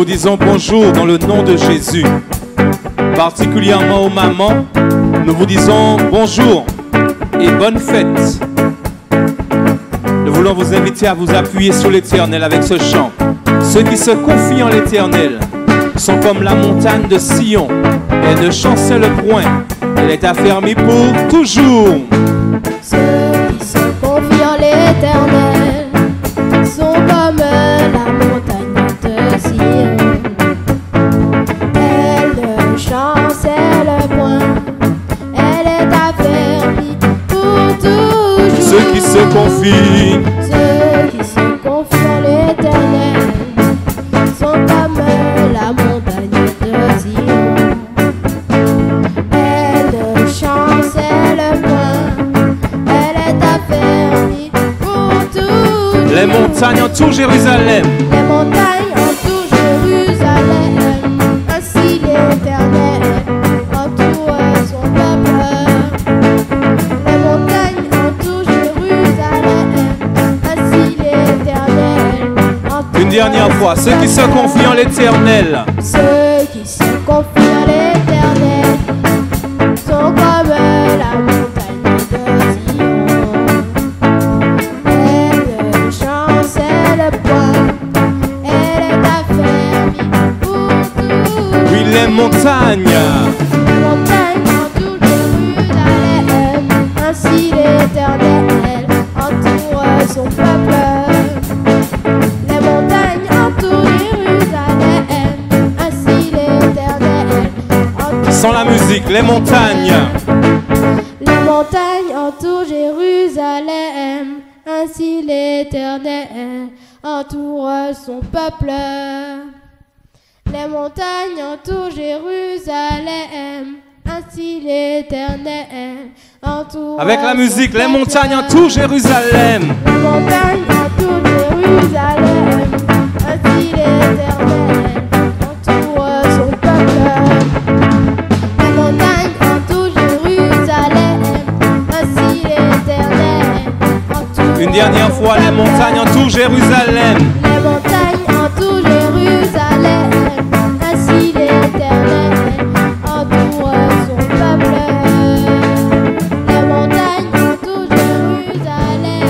vous disons bonjour dans le nom de Jésus. Particulièrement aux mamans, nous vous disons bonjour et bonne fête. Nous voulons vous inviter à vous appuyer sur l'Éternel avec ce chant. Ceux qui se confient en l'Éternel sont comme la montagne de Sion. Elle ne chancelle point, elle est affermie pour toujours. Ceux qui se confient en l'Éternel sont comme la montagne de Sion. Elle ne chancelle point, elle est affermie pour toujours. Ceux qui se confient en l'Éternel sont comme la montagne de Sion. Elle ne chancelle point, elle est affermie pour toujours. les montagnes entourent Jérusalem. Les montagnes entourent Jérusalem, ainsi l'Éternel entoure son peuple. Les montagnes entourent Jérusalem, ainsi l'Éternel entoure. Une dernière fois, ceux qui se confient en l'Éternel. Ceux qui se confient en l'Éternel sont comme la montagne de Sion. Elle ne chancelle point, elle est affermie pour toujours. Oui, les montagnes. Les montagnes entourent Jérusalem, ainsi l'Éternel entoure son peuple. Les montagnes entourent Jérusalem, ainsi l'Éternel entoure. Sans la musique, les montagnes. Les montagnes entourent Jérusalem, ainsi l'Éternel entoure son peuple. Les montagnes entourent Jérusalem, ainsi l'Éternel entoure. Avec la musique, son les peuple. montagnes entourent Jérusalem. Les montagnes entourent Jérusalem, ainsi l'Éternel entoure son peuple. Les montagnes entourent Jérusalem, ainsi l'Éternel entoure. Une dernière fois, les montagnes entourent Jérusalem. Les montagnes entourent Jérusalem, ainsi l'Éternel entoure son peuple. Les montagnes entourent Jérusalem,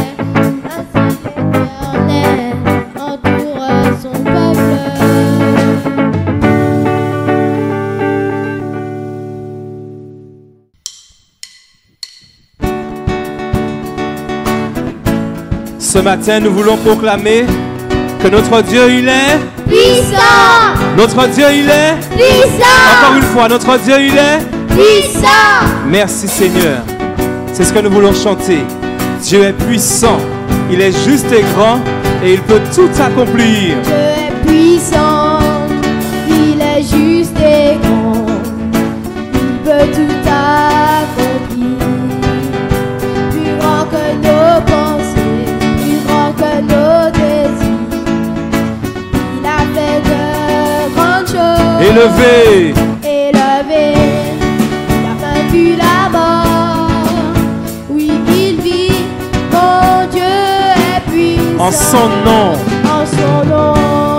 ainsi l'Éternel entoure son peuple. Ce matin, nous voulons proclamer que notre Dieu, il est. Puissant, Notre Dieu, il est. puissant, Encore une fois, notre Dieu, il est. puissant. Merci Seigneur. C'est ce que nous voulons chanter. Dieu est puissant, il est juste et grand et il peut tout accomplir. Dieu est puissant, il est juste et grand, il peut tout accomplir. Plus grand que nos pensées, plus grand que nos désirs, il a fait de grandes choses. Élevé, Élevé, il a vaincu la mort. Oui, il vit, mon Dieu est puissant. en son nom. En son nom,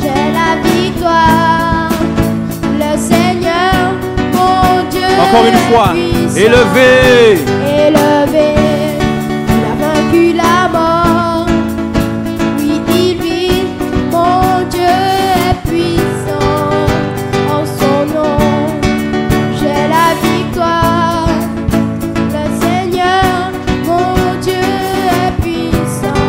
j'ai la victoire. Le Seigneur, mon Dieu, Encore une est fois, puissant. élevé, Élevé, il a vaincu la mort. Oui, il vit, mon Dieu est puissant. En son nom, j'ai la victoire. Le Seigneur, mon Dieu est puissant.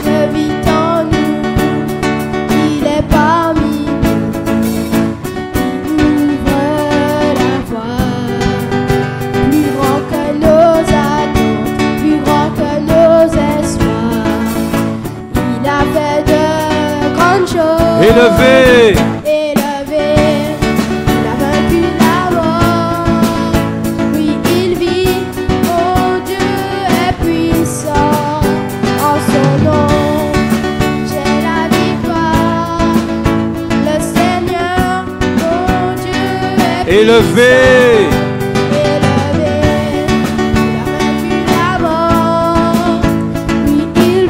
Dieu vit en nous, il est parmi nous. Il ouvre la voie, plus grand que nos attentes, plus grand que nos espoirs. Il a fait de grandes choses. élevé, Élevé, il a vaincu la mort. Oui, il vit, mon Dieu est puissant. En son nom, j'ai la victoire. Le Seigneur, mon Dieu est élevé, Élevé, il a vaincu la mort. Oui, il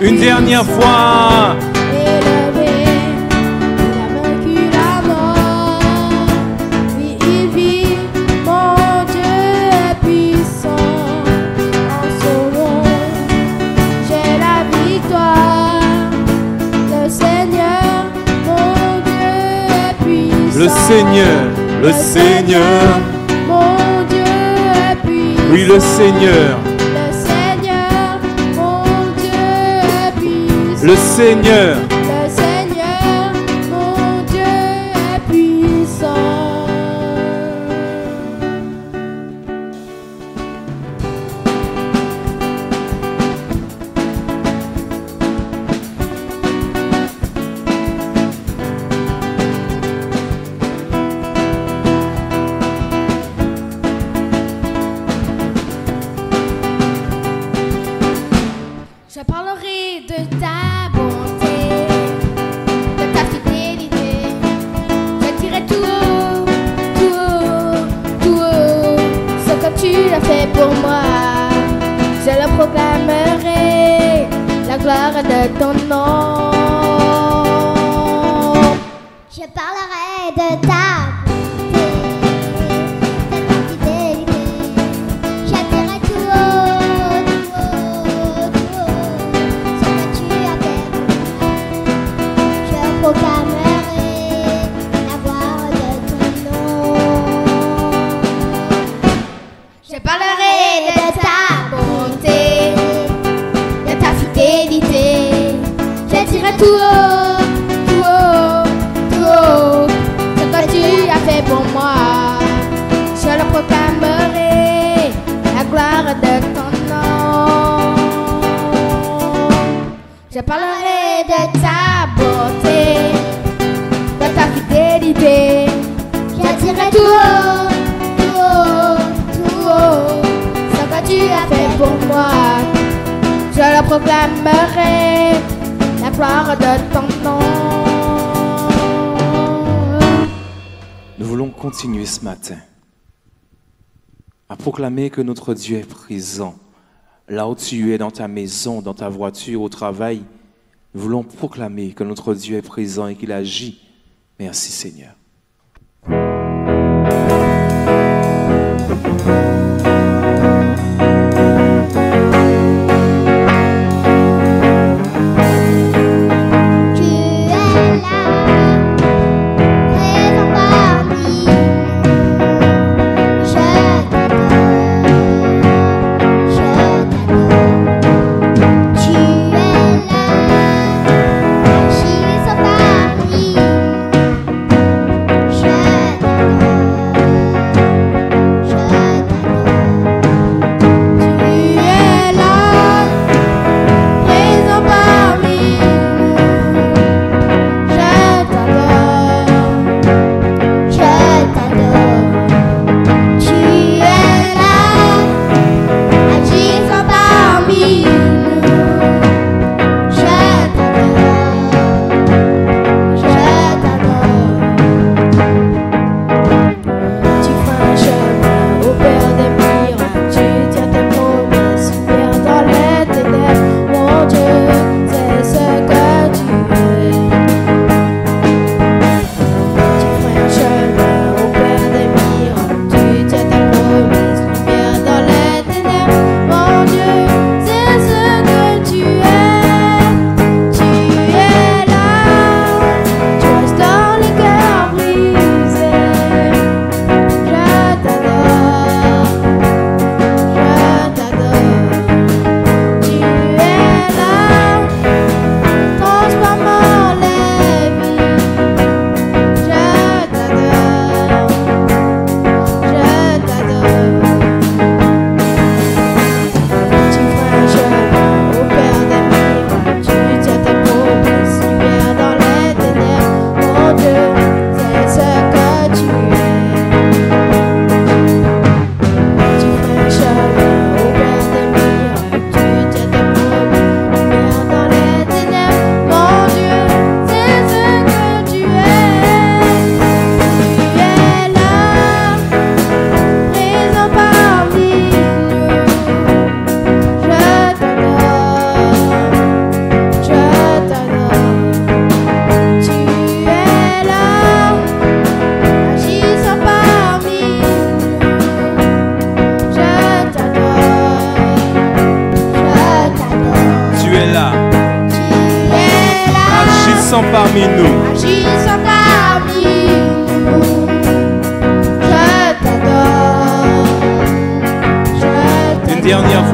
Une dernière fois. Élevé, il a vaincu la mort. Oui, il vit, mon Dieu est puissant. En son nom, j'ai la victoire. Le Seigneur, mon Dieu est puissant. Le Seigneur, mon Dieu est puissant. oui, le Seigneur, le Seigneur, mon Dieu est puissant. Je parlerai de ta bonté, de ta fidélité. Je dirai tout haut, tout haut, tout haut, ce que tu as fait pour moi. Je le proclamerai, la gloire de ton nom. Je parlerai de ta bonté, de ta fidélité. Je dirai tout haut, tout haut, tout haut, ce que tu as fait pour moi. Je proclamerai la gloire de ton nom. Je parlerai de ta bonté, de ta fidélité. Je dirai tout haut, tout haut, tout haut, ce que tu as fait pour moi. Je le proclamerai, la gloire de ton nom. Je parlerai de ta bonté, de ta fidélité. Je dirai tout haut, tout haut, tout haut, ce que tu as fait pour moi. Je le proclamerai, la gloire de ton nom. nous voulons continuer ce matin à proclamer que notre Dieu est présent. Là où tu es, dans ta maison, dans ta voiture, au travail, nous voulons proclamer que notre Dieu est présent et qu'il agit. Merci Seigneur. Tu es là, présent parmi nous. Je t'adore, je t'adore. Tu es là, agissant parmi nous.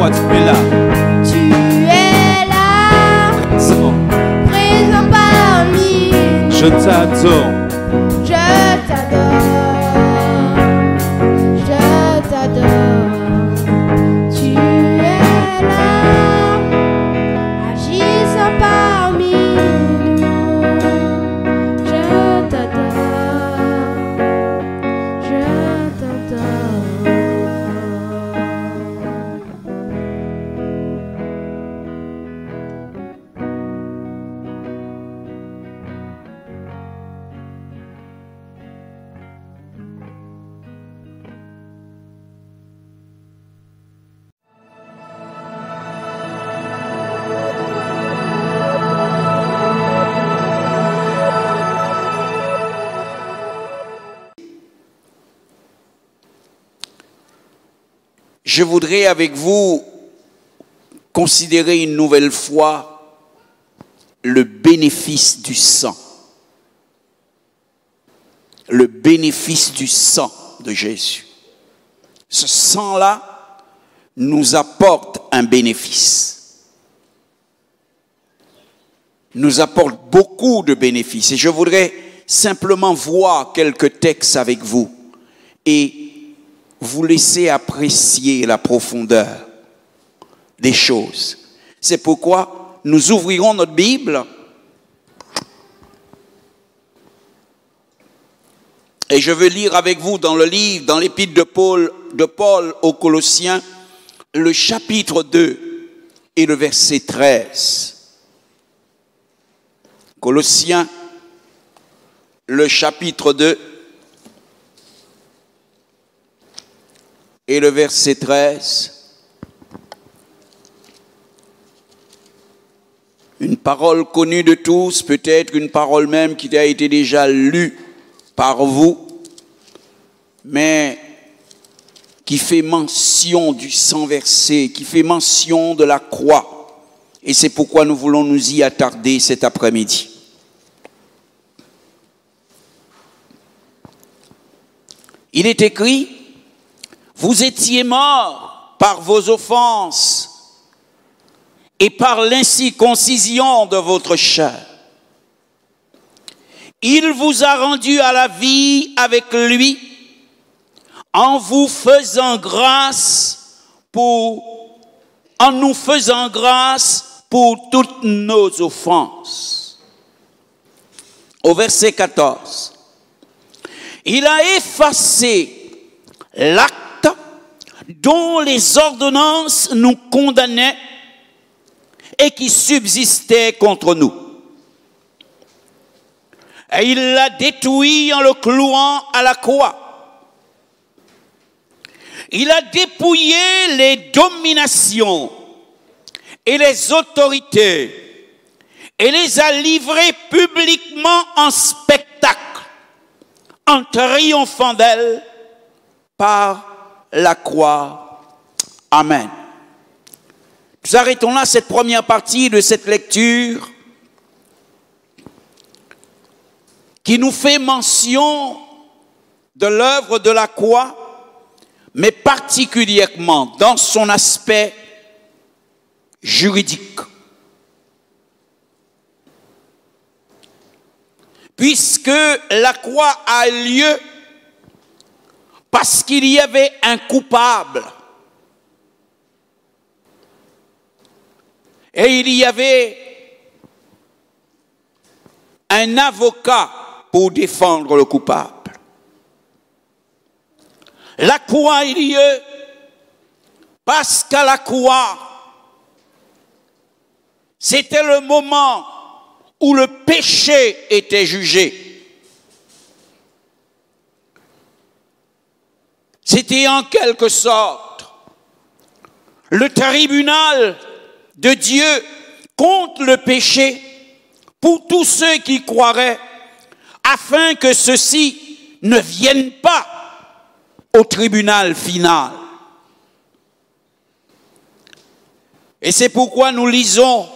crois, tu es là. Tu es là, C'est bon. présent parmi nous. Je t'adore. Je t'adore, je t'adore. Tu es là, agissant parmi nous. Je t'adore, je t'adore. Je voudrais avec vous considérer une nouvelle fois le bénéfice du sang. Le bénéfice du sang de Jésus. Ce sang-là nous apporte un bénéfice. Nous apporte beaucoup de bénéfices. Et je voudrais simplement voir quelques textes avec vous et vous laisser apprécier la profondeur des choses. C'est pourquoi nous ouvrirons notre Bible et je veux lire avec vous dans le livre, dans l'épître de Paul aux Colossiens, le chapitre 2 et le verset 13. Colossiens, le chapitre 2 et le verset 13. Une parole connue de tous, peut-être une parole même qui a été déjà lue par vous, mais qui fait mention du sang versé, qui fait mention de la croix. Et c'est pourquoi nous voulons nous y attarder cet après-midi. Il est écrit: vous étiez morts par vos offenses et par l'incirconcision de votre chair. Il vous a rendu à la vie avec lui en nous faisant grâce pour toutes nos offenses. Au verset 14, il a effacé l'acte dont les ordonnances nous condamnaient et qui subsistait contre nous. Et il l'a détruit en le clouant à la croix. Il a dépouillé les dominations et les autorités et les a livrées publiquement en spectacle, en triomphant d'elles par la croix. Amen. Nous arrêtons là cette première partie de cette lecture qui nous fait mention de l'œuvre de la croix, mais particulièrement dans son aspect juridique. Puisque la croix a lieu parce qu'il y avait un coupable et il y avait un avocat pour défendre le coupable. La croix a lieu parce qu'à la croix, c'était le moment où le péché était jugé. C'était en quelque sorte le tribunal de Dieu contre le péché pour tous ceux qui croiraient, afin que ceux-ci ne viennent pas au tribunal final. Et c'est pourquoi nous lisons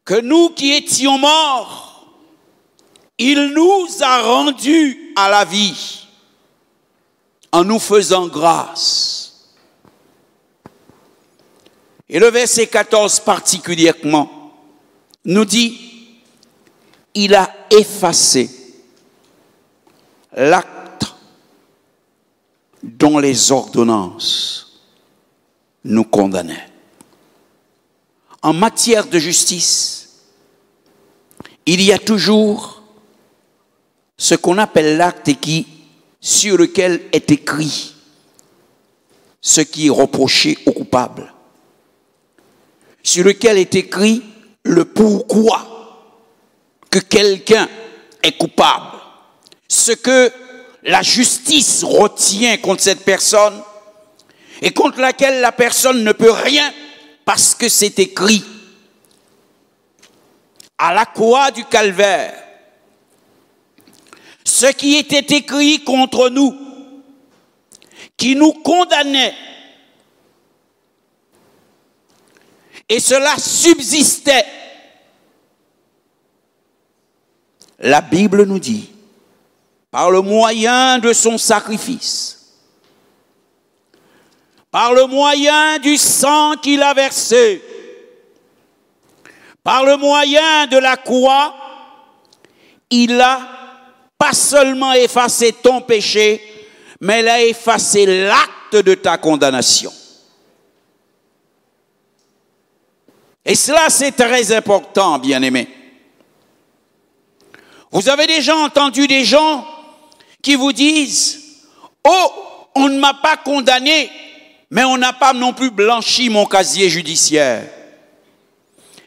que nous qui étions morts, il nous a rendus à la vie en nous faisant grâce. Et le verset 14 particulièrement nous dit, il a effacé l'acte dont les ordonnances nous condamnaient. En matière de justice, il y a toujours ce qu'on appelle l'acte sur lequel est écrit ce qui est reproché au coupable, sur lequel est écrit le pourquoi que quelqu'un est coupable, ce que la justice retient contre cette personne et contre laquelle la personne ne peut rien parce que c'est écrit à la croix du calvaire. Ce qui était écrit contre nous, qui nous condamnait, et cela subsistait. La Bible nous dit, par le moyen de son sacrifice, par le moyen du sang qu'il a versé, par le moyen de la croix, il a pas seulement effacé ton péché, mais il a effacé l'acte de ta condamnation. Et cela, c'est très important, bien-aimés. Vous avez déjà entendu des gens qui vous disent « Oh, on ne m'a pas condamné, mais on n'a pas non plus blanchi mon casier judiciaire. »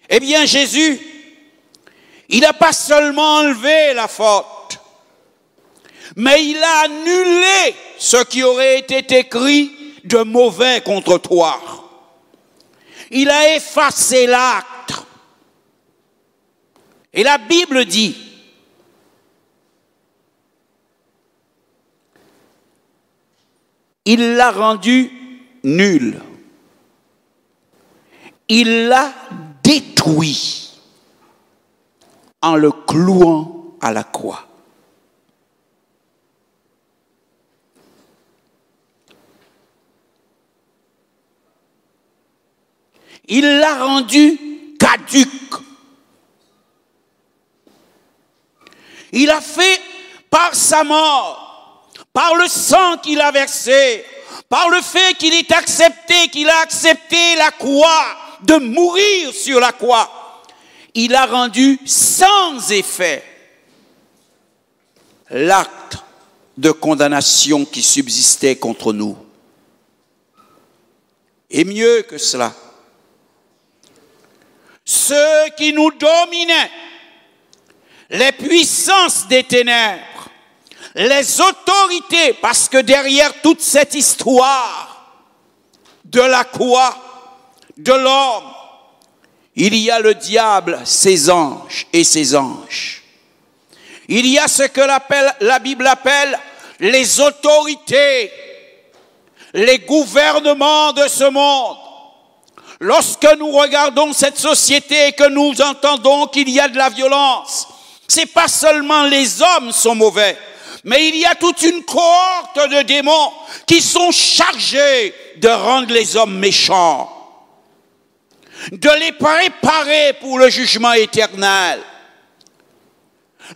Eh bien, Jésus, il n'a pas seulement enlevé la faute, mais il a annulé ce qui aurait été écrit de mauvais contre toi. Il a effacé l'acte. Et la Bible dit, il l'a rendu nul. Il l'a détruit en le clouant à la croix. Il l'a rendu caduc. Il a fait par sa mort, par le sang qu'il a versé, par le fait qu'il a accepté la croix, de mourir sur la croix, il a rendu sans effet l'acte de condamnation qui subsistait contre nous. Et mieux que cela, ceux qui nous dominaient, les puissances des ténèbres, les autorités, parce que derrière toute cette histoire de la croix, de l'homme, il y a le diable, ses anges et ses anges. Il y a ce que la Bible appelle les autorités, les gouvernements de ce monde. Lorsque nous regardons cette société et que nous entendons qu'il y a de la violence, c'est pas seulement les hommes sont mauvais, mais il y a toute une cohorte de démons qui sont chargés de rendre les hommes méchants, de les préparer pour le jugement éternel.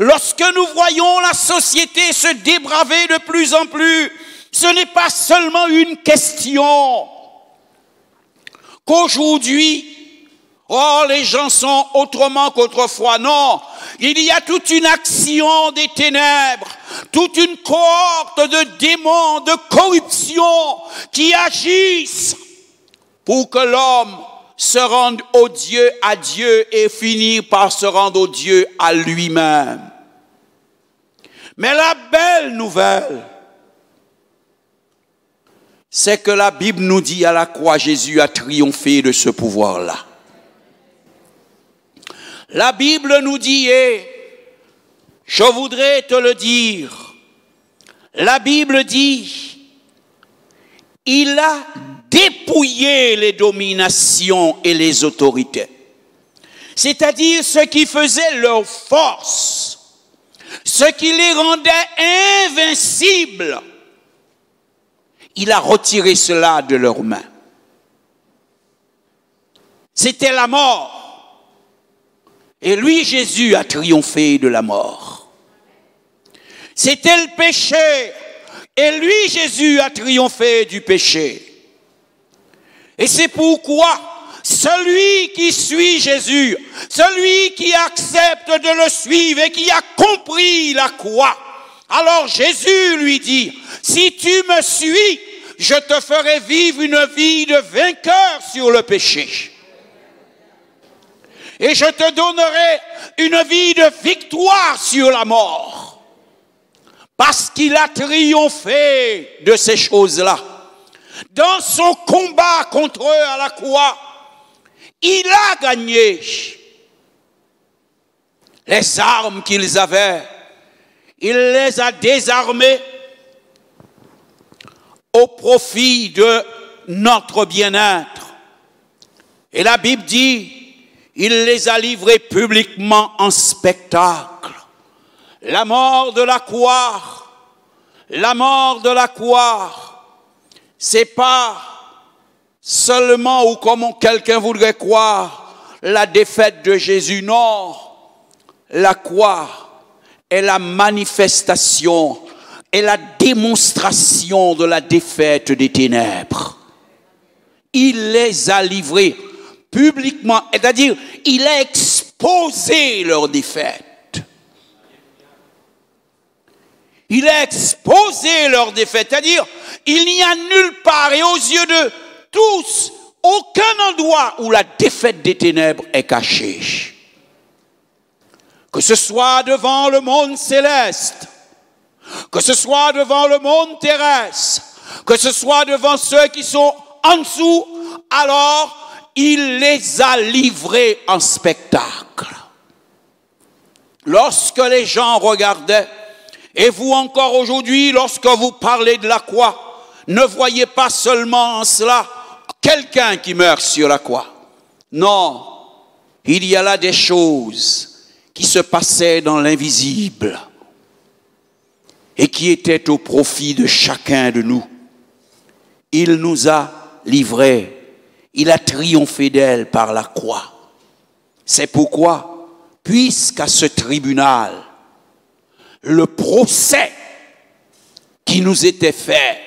Lorsque nous voyons la société se débraver de plus en plus, ce n'est pas seulement une question qu'aujourd'hui, oh, les gens sont autrement qu'autrefois. Non, il y a toute une action des ténèbres, toute une cohorte de démons, de corruption qui agissent pour que l'homme se rende au Dieu à Dieu et finir par se rendre au Dieu à lui-même. Mais la belle nouvelle, c'est que la Bible nous dit à la croix, Jésus a triomphé de ce pouvoir-là. La Bible nous dit, et je voudrais te le dire, la Bible dit, il a dépouillé les dominations et les autorités. C'est-à-dire ce qui faisait leur force, ce qui les rendait invincibles. Il a retiré cela de leurs mains. c'était la mort. Et lui, Jésus, a triomphé de la mort. C'était le péché. Et lui, Jésus, a triomphé du péché. Et c'est pourquoi celui qui suit Jésus, celui qui accepte de le suivre et qui a compris la croix, alors Jésus lui dit, si tu me suis, je te ferai vivre une vie de vainqueur sur le péché. Et je te donnerai une vie de victoire sur la mort. Parce qu'il a triomphé de ces choses-là. Dans son combat contre eux à la croix, il a gagné. Les armes qu'ils avaient, il les a désarmées au profit de notre bien-être. Et la Bible dit, il les a livrés publiquement en spectacle. La mort de la croix, c'est pas seulement, ou comme quelqu'un voudrait croire, la défaite de Jésus. Non, la croix est la manifestation et la démonstration de la défaite des ténèbres. Il les a livrés publiquement, c'est-à-dire, il a exposé leur défaite. Il a exposé leur défaite, c'est-à-dire, il n'y a nulle part, et aux yeux de tous, aucun endroit où la défaite des ténèbres est cachée. Que ce soit devant le monde céleste, que ce soit devant le monde terrestre, que ce soit devant ceux qui sont en dessous, alors il les a livrés en spectacle. Lorsque les gens regardaient, et vous encore aujourd'hui, lorsque vous parlez de la croix, ne voyez pas seulement en cela quelqu'un qui meurt sur la croix. Non, il y a là des choses qui se passaient dans l'invisible et qui étaient au profit de chacun de nous. Il nous a livrés, il a triomphé d'elle par la croix. C'est pourquoi, puisqu'à ce tribunal, le procès qui nous était fait,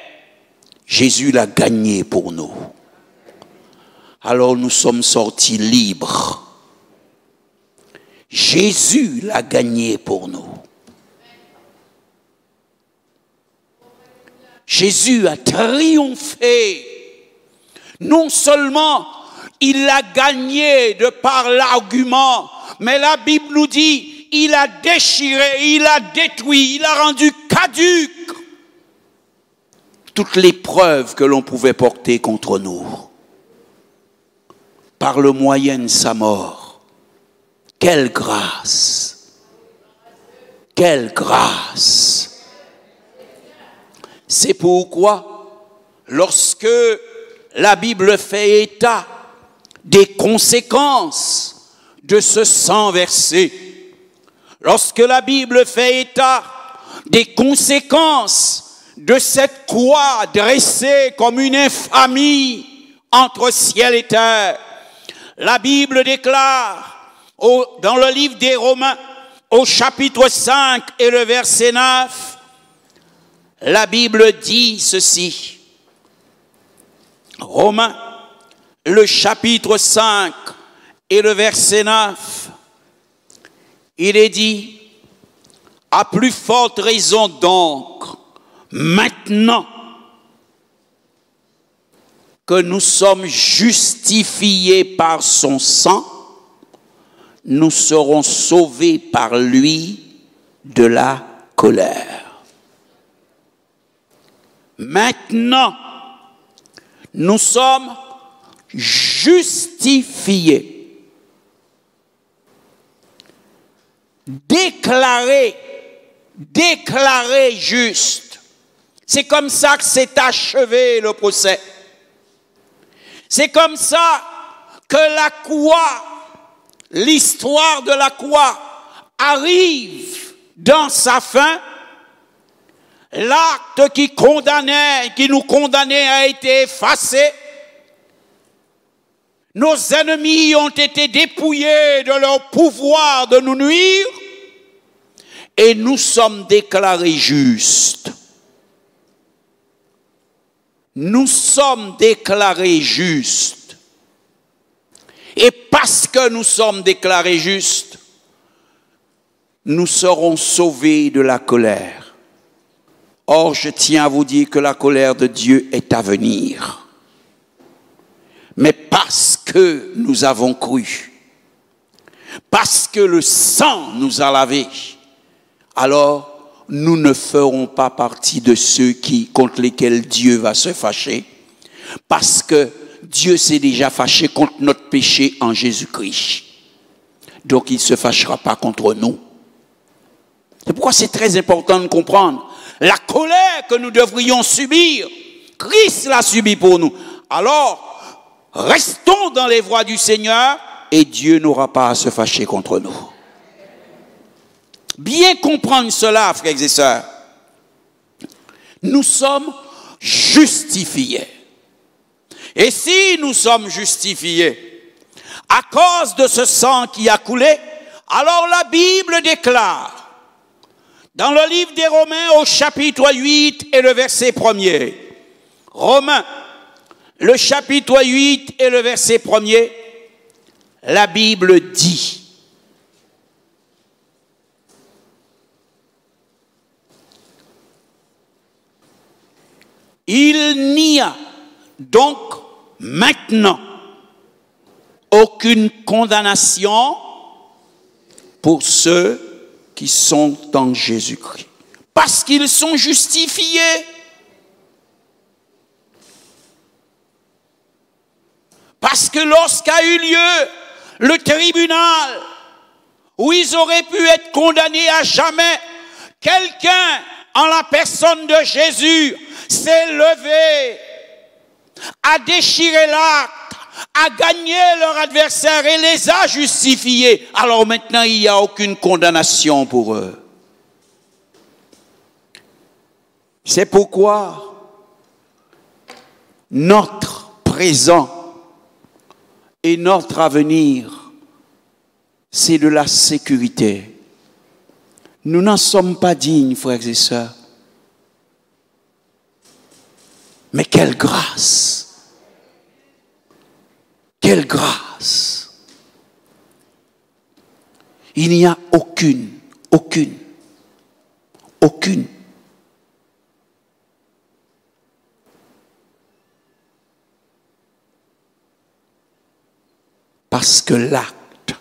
Jésus l'a gagné pour nous. Alors nous sommes sortis libres. Jésus l'a gagné pour nous. Jésus a triomphé. Non seulement il l'a gagné de par l'argument, mais la Bible nous dit, il a déchiré, il a détruit, il a rendu caduque toutes les preuves que l'on pouvait porter contre nous. Par le moyen de sa mort. Quelle grâce! Quelle grâce! C'est pourquoi, lorsque la Bible fait état des conséquences de ce sang versé, lorsque la Bible fait état des conséquences de cette croix dressée comme une infamie entre ciel et terre, la Bible déclare dans le livre des Romains, au chapitre 5 et le verset 9, la Bible dit ceci. Romains, le chapitre 5 et le verset 9, il est dit, à plus forte raison donc, maintenant que nous sommes justifiés par son sang, nous serons sauvés par lui de la colère. Maintenant, nous sommes justifiés, déclarés juste. C'est comme ça que s'est achevé le procès. C'est comme ça que la croix, l'histoire de la croix arrive dans sa fin. L'acte qui nous condamnait a été effacé. nos ennemis ont été dépouillés de leur pouvoir de nous nuire et nous sommes déclarés justes. Nous sommes déclarés justes. Et parce que nous sommes déclarés justes, nous serons sauvés de la colère. Or, je tiens à vous dire que la colère de Dieu est à venir. Mais parce que nous avons cru, parce que le sang nous a lavés, alors nous ne ferons pas partie de ceux contre lesquels Dieu va se fâcher, parce que Dieu s'est déjà fâché contre notre péché en Jésus-Christ. Donc il ne se fâchera pas contre nous. C'est pourquoi c'est très important de comprendre la colère que nous devrions subir. Christ l'a subi pour nous. Alors, restons dans les voies du Seigneur et Dieu n'aura pas à se fâcher contre nous. Bien comprendre cela, frères et sœurs. Nous sommes justifiés. Et si nous sommes justifiés à cause de ce sang qui a coulé, alors la Bible déclare dans le livre des Romains au chapitre 8 et le verset 1er. Romains, le chapitre 8 et le verset 1er, la Bible dit: il n'y a donc maintenant aucune condamnation pour ceux qui sont en Jésus-Christ, parce qu'ils sont justifiés. Parce que lorsqu'a eu lieu le tribunal où ils auraient pu être condamnés à jamais, quelqu'un en la personne de Jésus s'est levé, a déchiré l'acte, a gagné leur adversaire et les a justifiés. Alors maintenant, il n'y a aucune condamnation pour eux. C'est pourquoi notre présent et notre avenir, c'est de la sécurité. Nous n'en sommes pas dignes, frères et sœurs. Mais quelle grâce! Quelle grâce! Il n'y a aucune. Parce que l'acte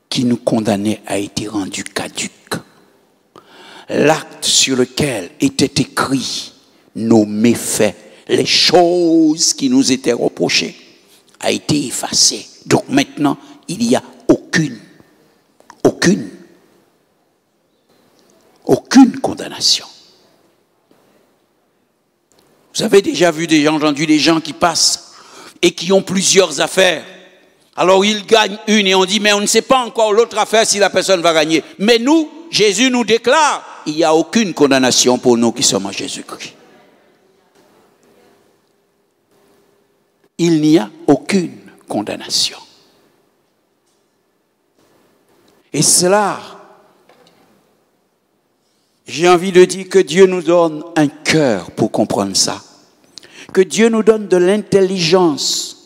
qui nous condamnait a été rendu caduc. L'acte sur lequel étaient écrits nos méfaits, les choses qui nous étaient reprochées, a été effacé. Donc maintenant, il n'y a aucune condamnation. Vous avez déjà entendu des gens qui passent et qui ont plusieurs affaires. Alors ils gagnent une et on dit, mais on ne sait pas encore l'autre affaire si la personne va gagner. Mais nous, Jésus nous déclare, il n'y a aucune condamnation pour nous qui sommes en Jésus-Christ. Il n'y a aucune condamnation. Et cela, j'ai envie de dire que Dieu nous donne un cœur pour comprendre ça. Que Dieu nous donne de l'intelligence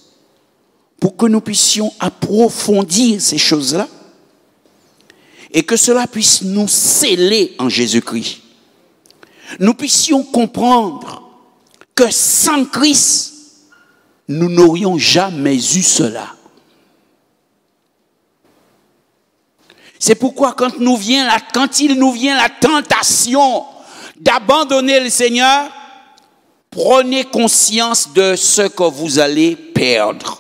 pour que nous puissions approfondir ces choses-là et que cela puisse nous sceller en Jésus-Christ. Nous puissions comprendre que sans Christ, nous n'aurions jamais eu cela. C'est pourquoi quand il nous vient la tentation d'abandonner le Seigneur, prenez conscience de ce que vous allez perdre.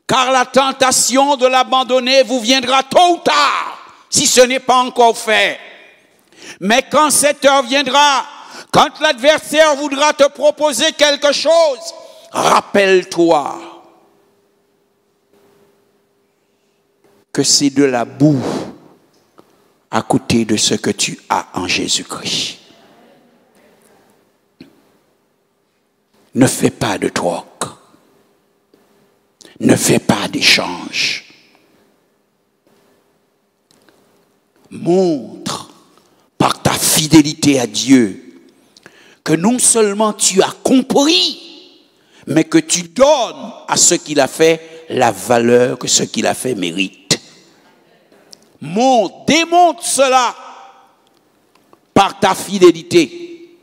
Car la tentation de l'abandonner vous viendra tôt ou tard, si ce n'est pas encore fait. Mais quand cette heure viendra, quand l'adversaire voudra te proposer quelque chose, rappelle-toi que c'est de la boue à côté de ce que tu as en Jésus-Christ. Ne fais pas de troc. Ne fais pas d'échange. Montre par ta fidélité à Dieu que non seulement tu as compris, mais que tu donnes à ce qu'il a fait la valeur que ce qu'il a fait mérite. Démontre cela par ta fidélité,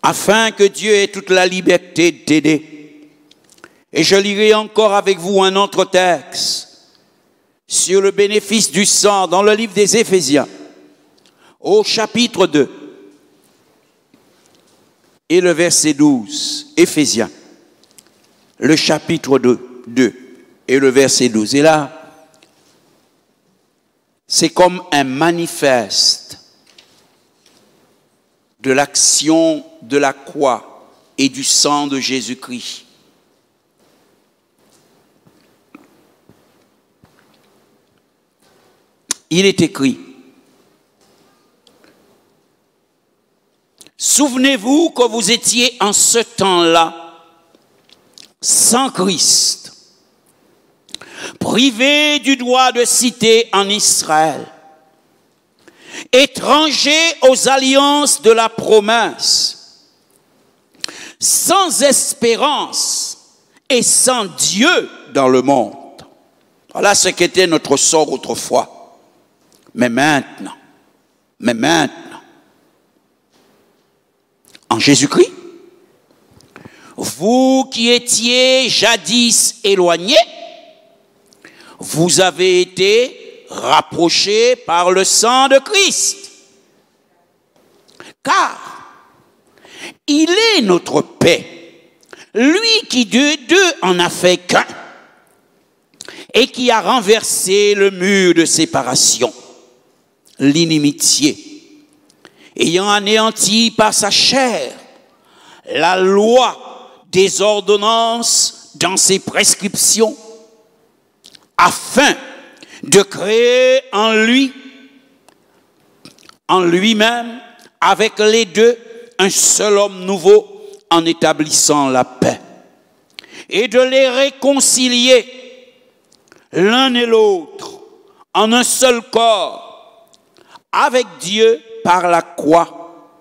afin que Dieu ait toute la liberté de t'aider. Et je lirai encore avec vous un autre texte sur le bénéfice du sang dans le livre des Éphésiens, au chapitre 2, et le verset 12. Éphésiens, le chapitre 2 et le verset 12. Et là, c'est comme un manifeste de l'action de la croix et du sang de Jésus-Christ. Il est écrit, souvenez-vous que vous étiez en ce temps-là sans Christ, privés du droit de cité en Israël, étrangers aux alliances de la promesse, sans espérance et sans Dieu dans le monde. Voilà ce qu'était notre sort autrefois. Mais maintenant, en Jésus-Christ, vous qui étiez jadis éloignés, vous avez été rapprochés par le sang de Christ. Car il est notre paix, lui qui de deux en a fait qu'un, et qui a renversé le mur de séparation, l'inimitié, ayant anéanti par sa chair la loi des ordonnances dans ses prescriptions, afin de créer en lui-même, avec les deux, un seul homme nouveau, en établissant la paix, et de les réconcilier l'un et l'autre en un seul corps, avec Dieu par la croix,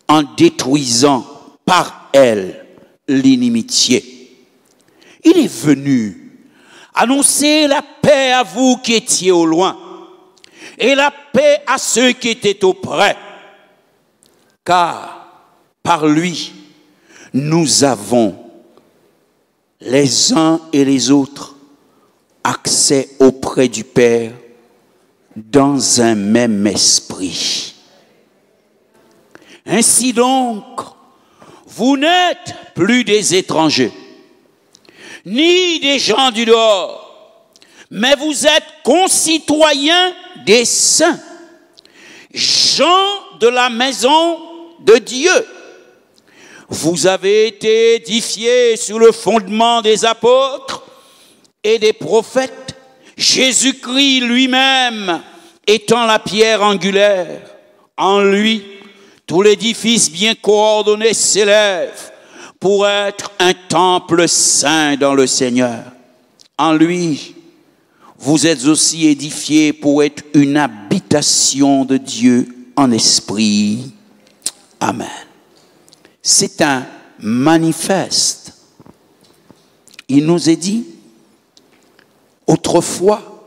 en détruisant par elle l'inimitié. Il est venu annoncer la paix à vous qui étiez au loin, et la paix à ceux qui étaient auprès, car par lui, nous avons les uns et les autres accès auprès du Père dans un même esprit. Ainsi donc, vous n'êtes plus des étrangers, ni des gens du dehors, mais vous êtes concitoyens des saints, gens de la maison de Dieu. Vous avez été édifiés sur le fondement des apôtres et des prophètes, Jésus-Christ lui-même étant la pierre angulaire. En lui, tout l'édifice bien coordonné s'élève pour être un temple saint dans le Seigneur. En lui, vous êtes aussi édifiés pour être une habitation de Dieu en esprit. Amen. C'est un manifeste. Il nous est dit, autrefois,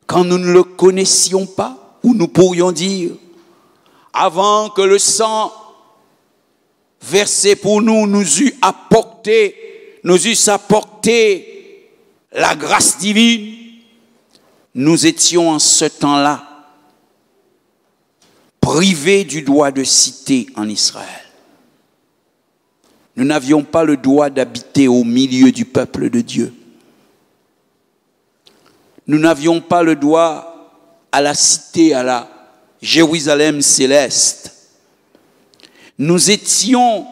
quand nous ne le connaissions pas, ou nous pourrions dire, avant que le sang versé pour nous nous eusse apporté la grâce divine, nous étions en ce temps-là privés du droit de cité en Israël. Nous n'avions pas le droit d'habiter au milieu du peuple de Dieu. Nous n'avions pas le droit à la cité, à la Jérusalem céleste. Nous étions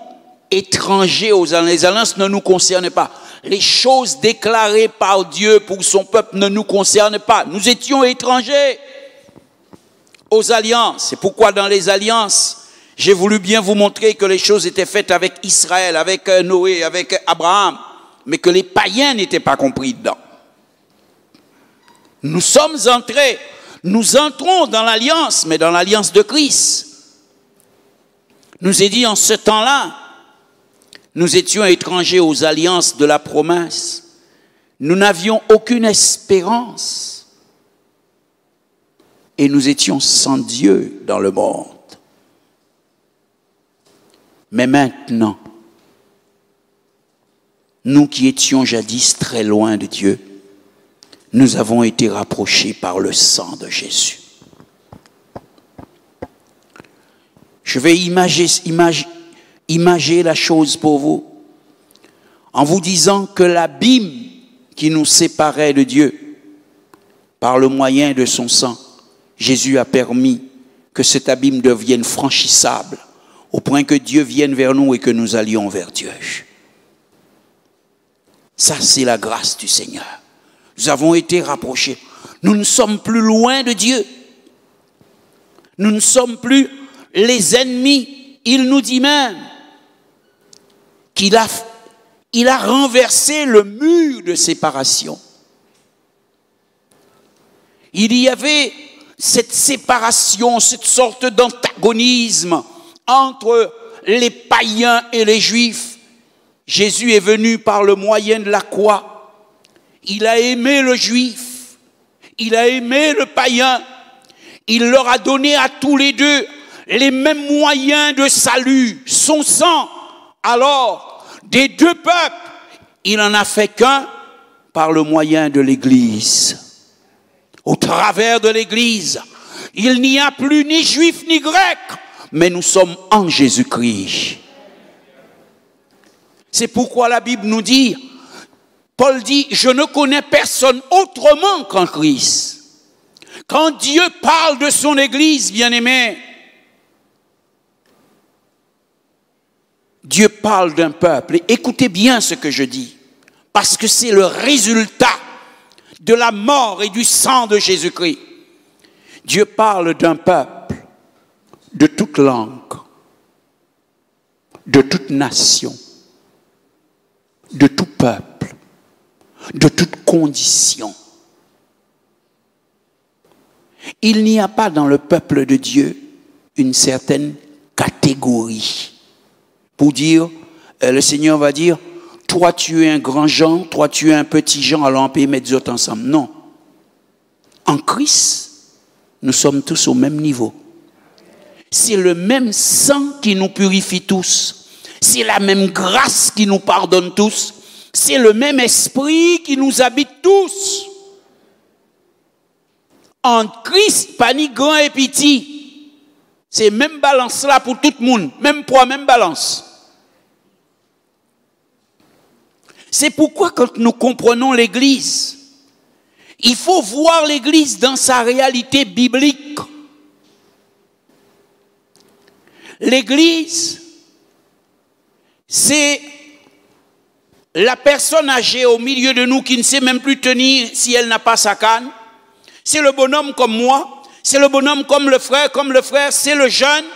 étrangers aux alliances. Les alliances ne nous concernaient pas. Les choses déclarées par Dieu pour son peuple ne nous concernaient pas. Nous étions étrangers. aux alliances. C'est pourquoi dans les alliances, j'ai voulu bien vous montrer que les choses étaient faites avec Israël, avec Noé, avec Abraham, mais que les païens n'étaient pas compris dedans. Nous entrons dans l'alliance, mais dans l'alliance de Christ. Nous est dit en ce temps-là, nous étions étrangers aux alliances de la promesse. Nous n'avions aucune espérance. Et nous étions sans Dieu dans le monde. Mais maintenant, nous qui étions jadis très loin de Dieu, nous avons été rapprochés par le sang de Jésus. Je vais imager la chose pour vous en vous disant que l'abîme qui nous séparait de Dieu, par le moyen de son sang, Jésus a permis que cet abîme devienne franchissable au point que Dieu vienne vers nous et que nous allions vers Dieu. Ça, c'est la grâce du Seigneur. Nous avons été rapprochés. Nous ne sommes plus loin de Dieu. Nous ne sommes plus les ennemis. Il nous dit même qu'il a renversé le mur de séparation. Il y avait cette séparation, cette sorte d'antagonisme entre les païens et les juifs. Jésus est venu par le moyen de la croix. Il a aimé le juif, il a aimé le païen. Il leur a donné à tous les deux les mêmes moyens de salut, son sang. Alors, des deux peuples, il n'en a fait qu'un par le moyen de l'Église. Au travers de l'Église, il n'y a plus ni juif ni grec, mais nous sommes en Jésus-Christ. C'est pourquoi la Bible nous dit, Paul dit, je ne connais personne autrement qu'en Christ. Quand Dieu parle de son Église, bien-aimé, Dieu parle d'un peuple. Et écoutez bien ce que je dis, parce que c'est le résultat de la mort et du sang de Jésus-Christ. Dieu parle d'un peuple de toute langue, de toute nation, de tout peuple, de toute condition. Il n'y a pas dans le peuple de Dieu une certaine catégorie. Pour dire, le Seigneur va dire, toi tu es un grand Jean, toi tu es un petit Jean, alors on peut mettre les autres ensemble. Non. En Christ, nous sommes tous au même niveau. C'est le même sang qui nous purifie tous. C'est la même grâce qui nous pardonne tous. C'est le même esprit qui nous habite tous. En Christ, pas ni grand et petit. C'est même balance là pour tout le monde. Même poids, même balance. C'est pourquoi quand nous comprenons l'Église, il faut voir l'Église dans sa réalité biblique. L'Église, c'est la personne âgée au milieu de nous qui ne sait même plus tenir si elle n'a pas sa canne. C'est le bonhomme comme moi, c'est le bonhomme comme le frère, c'est le jeune,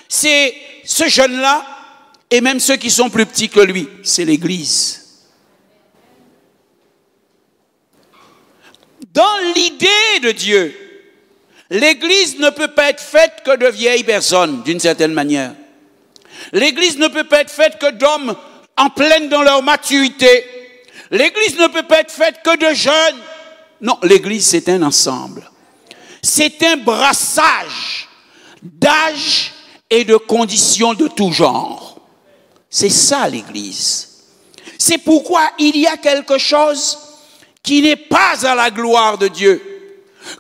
c'est ce jeune-là, et même ceux qui sont plus petits que lui, c'est l'Église. Dans l'idée de Dieu, l'Église ne peut pas être faite que de vieilles personnes, d'une certaine manière. L'Église ne peut pas être faite que d'hommes en pleine dans leur maturité. L'Église ne peut pas être faite que de jeunes. Non, l'Église, c'est un ensemble. C'est un brassage d'âge et de conditions de tout genre. C'est ça, l'Église. C'est pourquoi il y a quelque chose qui n'est pas à la gloire de Dieu.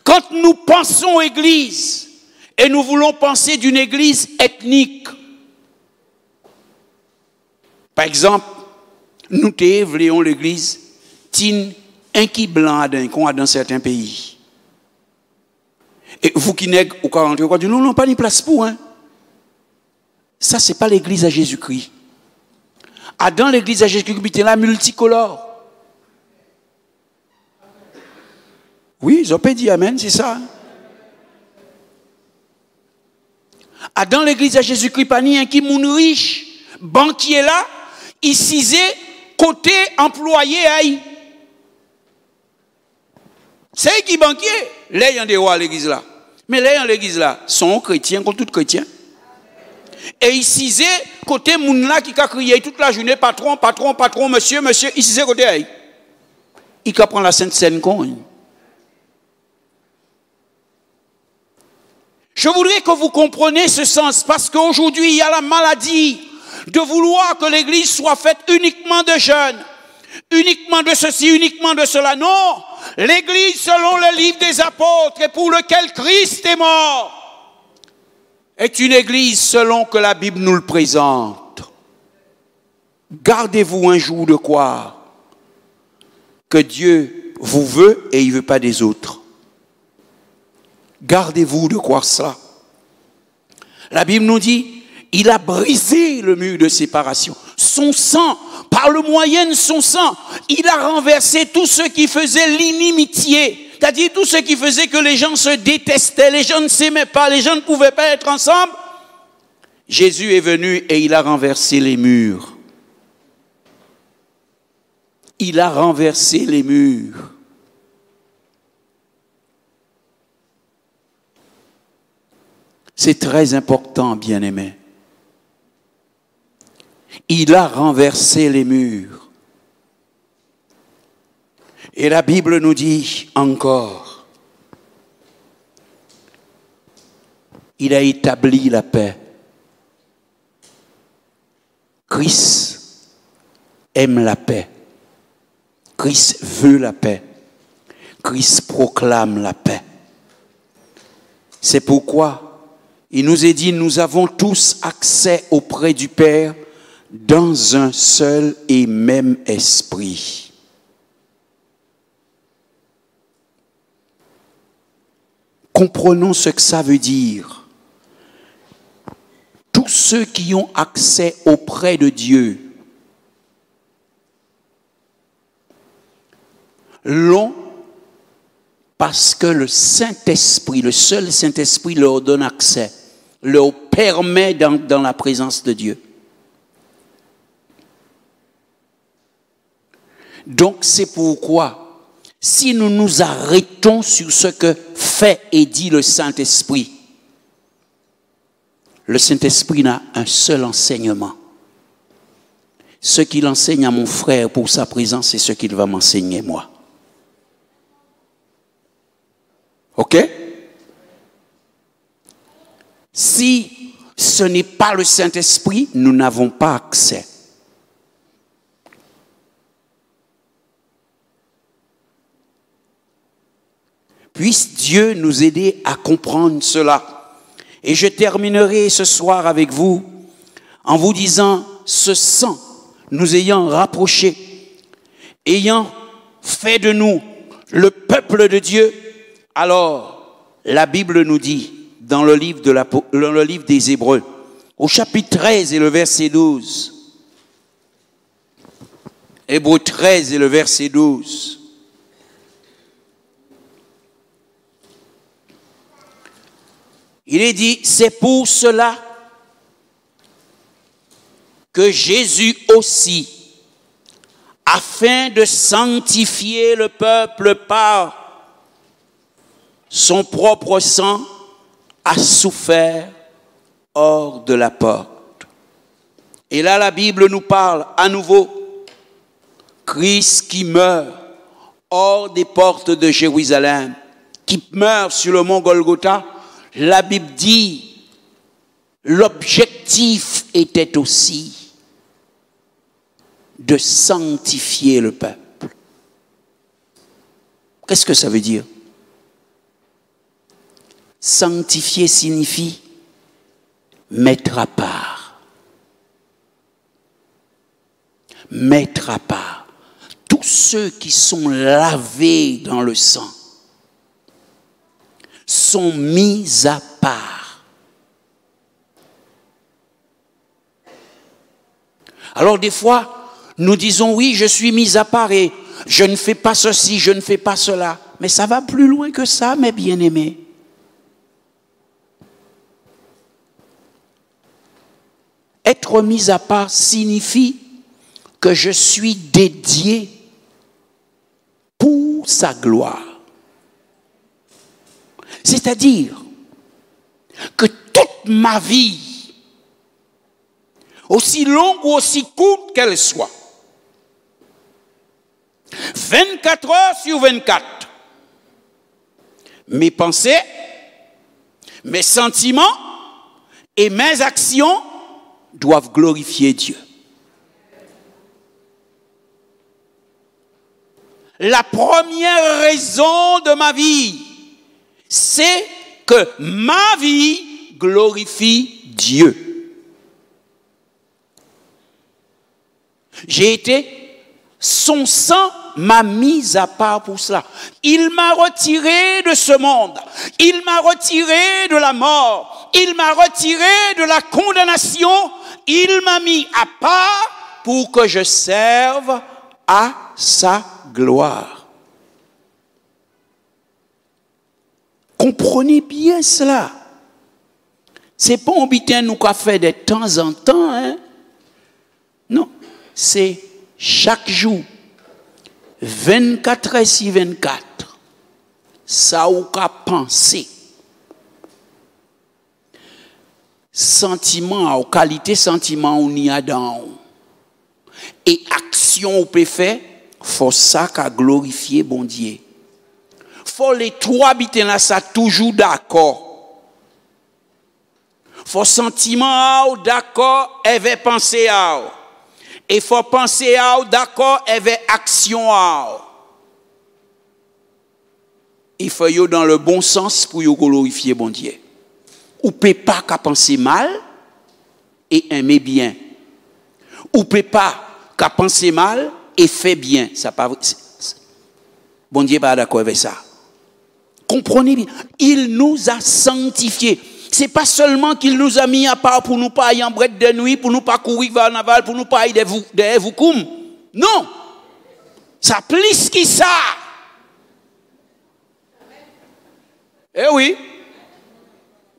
Quand nous pensons Église, et nous voulons penser d'une Église ethnique, par exemple, nous voulons l'Église, tin un qui blanc qu'on a dans certains pays. Et vous qui n'êtes au 43, vous dites non, pas ni place pour. Hein. Ça, c'est pas l'Église à Jésus-Christ. Dans l'Église à Jésus-Christ, c'était là multicolore. Oui, ils ont pas dit amen, c'est ça. Dans l'église de Jésus-Christ, pas ni un qui moun riche, banquier là, il cisait côté employé aïe. C'est qui banquier, les gens des rois à l'église là. Mais les gens à l'église là sont chrétiens comme tout chrétien. Et il cisait côté moun là qui a crié toute la journée, patron, patron, patron, monsieur, monsieur, il cisait côté aïe. Il prend la Sainte Seine con. Je voudrais que vous compreniez ce sens, parce qu'aujourd'hui, il y a la maladie de vouloir que l'église soit faite uniquement de jeunes, uniquement de ceci, uniquement de cela. Non, l'église selon le livre des apôtres et pour lequel Christ est mort, est une église selon que la Bible nous le présente. Gardez-vous un jour de croire que Dieu vous veut et il ne veut pas des autres. Gardez-vous de croire cela. La Bible nous dit, il a brisé le mur de séparation. Son sang, par le moyen de son sang, il a renversé tout ce qui faisait l'inimitié. C'est-à-dire tout ce qui faisait que les gens se détestaient, les gens ne s'aimaient pas, les gens ne pouvaient pas être ensemble. Jésus est venu et il a renversé les murs. Il a renversé les murs. C'est très important, bien-aimés. Il a renversé les murs. Et la Bible nous dit encore, il a établi la paix. Christ aime la paix. Christ veut la paix. Christ proclame la paix. C'est pourquoi il nous est dit, nous avons tous accès auprès du Père dans un seul et même esprit. Comprenons ce que ça veut dire. Tous ceux qui ont accès auprès de Dieu l'ont parce que le Saint-Esprit, le seul Saint-Esprit leur donne accès, leur permet dans la présence de Dieu. Donc c'est pourquoi, si nous nous arrêtons sur ce que fait et dit le Saint-Esprit, le Saint-Esprit n'a un seul enseignement. Ce qu'il enseigne à mon frère pour sa présence, c'est ce qu'il va m'enseigner moi. Ok? Si ce n'est pas le Saint-Esprit, nous n'avons pas accès. Puisse Dieu nous aider à comprendre cela. Et je terminerai ce soir avec vous en vous disant, ce sang nous ayant rapprochés, ayant fait de nous le peuple de Dieu, alors la Bible nous dit, dans le livre des Hébreux, au chapitre 13 et le verset 12, Hébreux 13 et le verset 12, il est dit, c'est pour cela que Jésus aussi, afin de sanctifier le peuple par son propre sang, a souffert hors de la porte. Et là, la Bible nous parle à nouveau, Christ qui meurt hors des portes de Jérusalem, qui meurt sur le mont Golgotha. La Bible dit, l'objectif était aussi de sanctifier le peuple. Qu'est-ce que ça veut dire? Sanctifier signifie mettre à part. Mettre à part. Tous ceux qui sont lavés dans le sang sont mis à part. Alors des fois, nous disons oui, je suis mis à part et je ne fais pas ceci, je ne fais pas cela. Mais ça va plus loin que ça, mes bien-aimés. être mis à part signifie que je suis dédié pour sa gloire. C'est-à-dire que toute ma vie, aussi longue ou aussi courte qu'elle soit, 24 heures sur 24, mes pensées, mes sentiments et mes actions doivent glorifier Dieu. La première raison de ma vie, c'est que ma vie glorifie Dieu. J'ai été, son sang m'a mis à part pour cela. Il m'a retiré de ce monde. Il m'a retiré de la mort. Il m'a retiré de la condamnation. Il m'a mis à part pour que je serve à sa gloire. Comprenez bien cela. C'est pas un bitin nous qu'a fait de temps en temps, hein? Non, c'est chaque jour, 24 heures sur 24, ça ou qu'a pensé. Sentiment, ou qualité sentiment, on y a dans. Et action ou peut faire, faut ça qu'a glorifier bon Dieu. Faut les trois habiter là, ça toujours d'accord. Faut sentiment d'accord, elle veut penser à. Et faut penser à d'accord, elle veut action à. Il faut y aller dans le bon sens pour y glorifier bon Dieu. Ou peut pas qu'à penser mal et aimer bien. Ou peut pas qu'à penser mal et fait bien. Ça pas bon Dieu pas d'accord avec ça. Comprenez bien, il nous a sanctifiés. C'est pas seulement qu'il nous a mis à part pour nous pas aller en brette de nuit, pour nous pas courir vers la naval, pour nous pas aller derrière vous comme. Non. Ça plus que ça. Eh oui.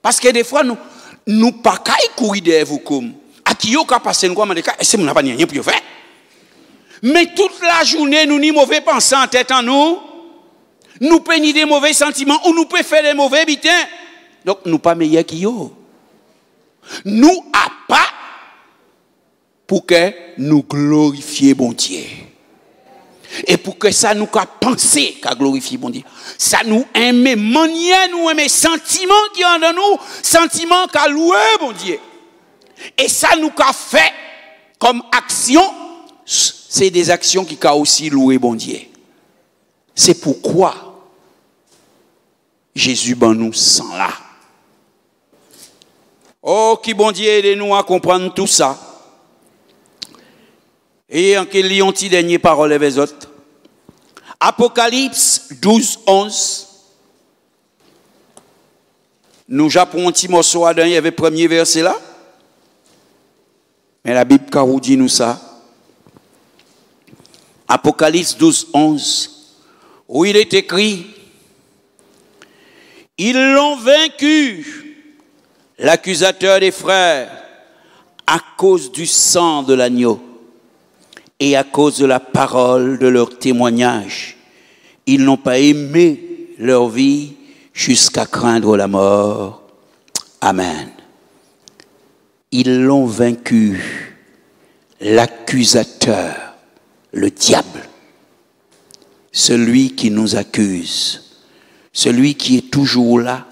Parce que des fois nous pas qu'à courir derrière vous comme. À qui yo ka passer nous comme des cas, c'est mon pas rien pour faire. Mais toute la journée nous ni mauvais pensants en tête en nous. Nous peignons des mauvais sentiments ou nous pouvons faire des mauvais habitants. Donc, nous pas meilleurs qu'ils yo. Nous a pas pour que nous glorifions bon Dieu. Et pour que ça nous a pensé qu'à glorifier bon Dieu. Ça nous aime manière, nous aime sentiments qui ont dans nous, sentiments qu'à louer bon Dieu. Et ça nous a fait comme action, c'est des actions qui ont aussi loué bon Dieu. C'est pourquoi Jésus ben nous sans là. Oh, qui bon Dieu aide-nous à comprendre tout ça. Et en quel lion ti dernier parole avec les autres. Apocalypse 12, 11. Nous japons un petit morceau à il y avait le premier verset là. Mais la Bible car dit nous ça. Apocalypse 12, 11. Où il est écrit, ils l'ont vaincu, l'accusateur des frères, à cause du sang de l'agneau et à cause de la parole de leur témoignage. Ils n'ont pas aimé leur vie jusqu'à craindre la mort. Amen. Ils l'ont vaincu, l'accusateur, le diable. Celui qui nous accuse, celui qui est toujours là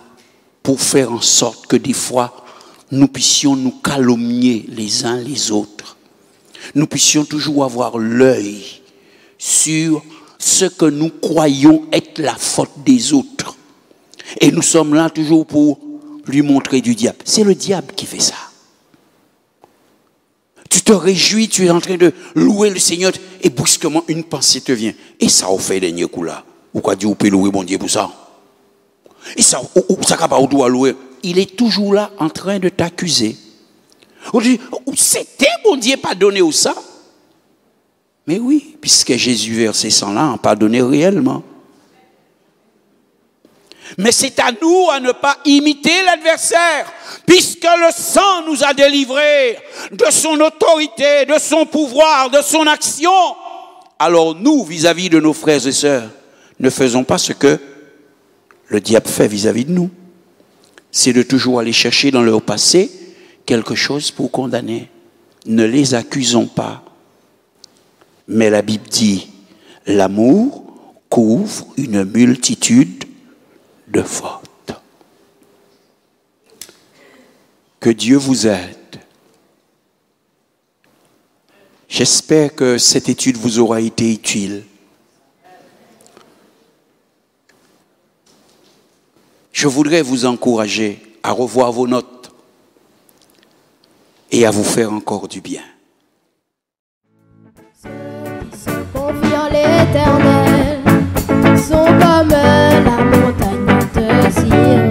pour faire en sorte que des fois, nous puissions nous calomnier les uns les autres. Nous puissions toujours avoir l'œil sur ce que nous croyons être la faute des autres. Et nous sommes là toujours pour lui montrer du diable. C'est le diable qui fait ça. Tu te réjouis, tu es en train de louer le Seigneur et brusquement une pensée te vient. Et ça au fait dernier coup là. Ou quoi dire, ou peut louer bon Dieu pour ça. Et ça, ça capable doit louer. Il est toujours là en train de t'accuser. On dit, c'était bon Dieu pardonné ou ça? Mais oui, puisque Jésus verset sang là, a pardonné réellement. Mais c'est à nous à ne pas imiter l'adversaire, puisque le sang nous a délivrés de son autorité, de son pouvoir, de son action. Alors nous, vis-à-vis de nos frères et sœurs, ne faisons pas ce que le diable fait vis-à-vis de nous. C'est de toujours aller chercher dans leur passé quelque chose pour condamner. Ne les accusons pas. Mais la Bible dit, l'amour couvre une multitude de fautes. Que Dieu vous aide. J'espère que cette étude vous aura été utile. Je voudrais vous encourager à revoir vos notes et à vous faire encore du bien. Ceux qui se confient en l'Éternel sont comme la montagne de Sion.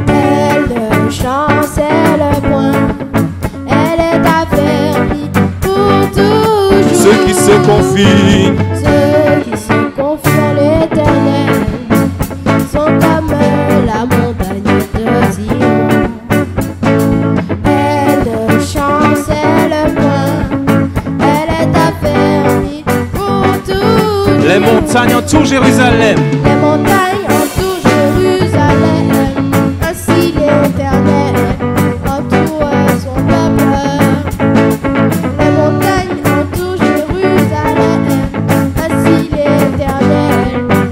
Elle ne chancelle point, elle est affermie pour toujours. Ceux qui se confient, Ceux qui se confient en l'Éternel sont comme la montagne de Sion. Elle ne chancelle point, elle est affermie pour toujours. les montagnes entourent Jérusalem. Les montagnes entourent Jérusalem, ainsi l'Éternel entoure son peuple. Les montagnes entourent Jérusalem, ainsi l'Éternel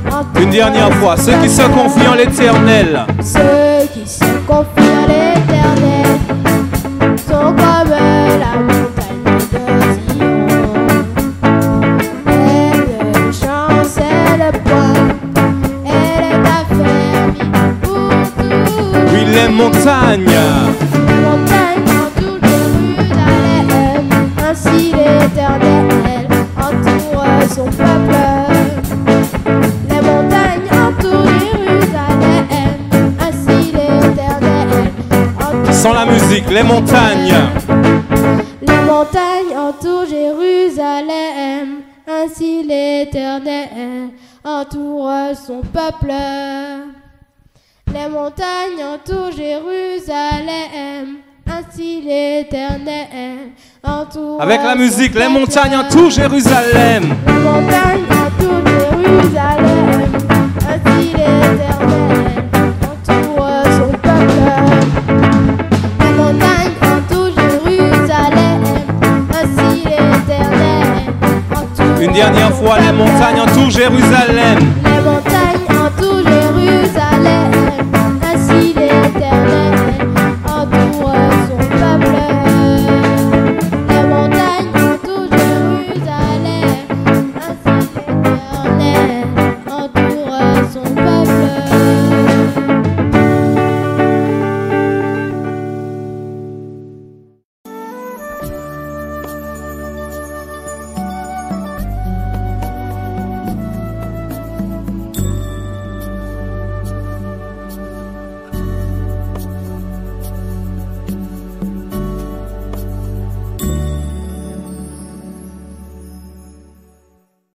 entoure. Une dernière fois, ceux qui se confient en l'Éternel. Ceux qui se confient en l'Éternel sont comme la montagne de Sion. Elle ne chancelle point, elle est affermie pour toujours. Oui, les montagnes. Les montagnes entourent Jérusalem, ainsi l'Éternel entoure son peuple. Les montagnes entourent Jérusalem, ainsi l'Éternel entoure. Sans la musique, les montagnes. Les montagnes entourent Jérusalem, ainsi l'Éternel entoure son peuple. Les montagnes entourent Jérusalem, ainsi l'Éternel entoure. Avec la musique, son les peuple. montagnes entourent Jérusalem. Les montagnes entourent Jérusalem, ainsi l'Éternel entoure son peuple. Les montagnes entourent Jérusalem, ainsi l'Éternel entoure. Une dernière fois, les montagnes entourent Jérusalem.